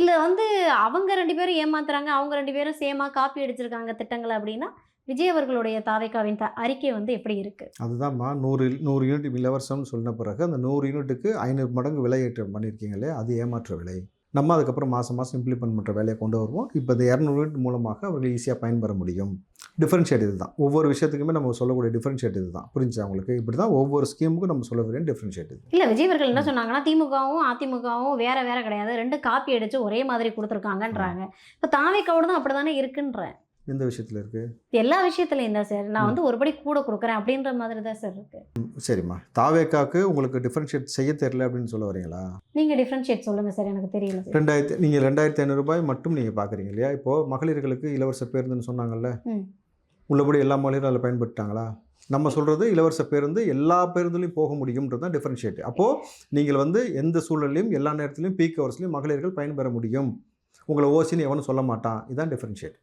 இல்ல வந்து அவங்க 2 பேரும் ஏமாத்துறாங்க. அவங்க 2 பேரும் சேமா காப்பி அடிச்சிருக்காங்க திட்டங்கள அப்டின்னா, விஜய் அவர்களுடைய தாவேக்காவின் அறிக்கை வந்து எப்படி இருக்கு? அதுதான்மா 100 யூனிட் இலவசம்னு சொன்ன பிறகு, அந்த 100 யூனிட்டுக்கு 500 மடங்கு விலையேற்றம் பண்ணியிருக்கீங்க இல்லையா? அது ஏமாற்று விலை. நம்ம அதுக்கப்புறம் மாசம் மாசம் இம்ப்ளிமெண்ட் பண்ற வேலைய கொண்டு வருவோம். இப்ப இந்த 200 யூனிட் மூலமாக அவர்கள் ஈஸியா பயன்பெற முடியும். டிஃபரன்ஷியேட் இதுதான். ஒவ்வொரு விஷயத்துக்குமே நம்ம சொல்லக்கூடிய டிஃபரன்ஷியேட் இதுதான். புரிஞ்சுச்சா உங்களுக்கு? இப்படிதான் ஒவ்வொரு ஸ்கீமுக்கும் நம்ம சொல்ல வேண்டிய டிஃபரன்ஷியேட் இது. இல்ல விஜய் அவர்கள் என்ன ம். சொன்னாங்கன்னா, திமுகவும், அதிமுகவும் வேற வேற கிடையாது. 2 காப்பி அடிச்சு ஒரே மாதிரி ஆ. குடுத்துருக்காங்கன்றாங்க. இப்ப தாவேக்காவோடதும் அப்படிதானே இருக்குன்றேன். எந்த விஷயத்துல இருக்கு? எல்லா விஷயத்துலயும் தான் சார். நான் ம். வந்து ஒரு படி கூட குடுக்குறேன் அப்படின்ற மாதிரி தான் சார் இருக்கு. சரிம்மா. தாவேக்காக்கு உங்களுக்கு டிஃபரன்ஷியேட் செய்ய தெரியல அப்படின்னு சொல்ல வரீங்களா? நீங்க டிஃபரன்ஷியேட் சொல்லுங்க சார். எனக்கு தெரியல சார். 2000 நீங்க ரூ. 2500 மட்டும் நீங்க பார்க்குறீங்க இல்லையா? இப்போ மகளிர்களுக்கு இலவச பேருந்துன்னு சொன்னாங்கல்ல. ம். உள்ளபடி எல்லா மகளிரும் அதில பயன்பட்டுட்டாங்களா? நம்ம சொல்றது இலவச பேருந்து எல்லா பேருந்துலயும் போக முடியும்ன்றது தான் டிஃபரன்ஷியேட். அப்போ நீங்கள் வந்து எந்த சூழல்லயும், எல்லா நேரத்திலயும் பீக் ஹவர்ஸ்லயும் மகளிர்கள் பயன்பெற முடியும். உங்கள ஓசின்னு எவனும் சொல்ல மாட்டான். இதான் டிஃபரன்ஷியேட்.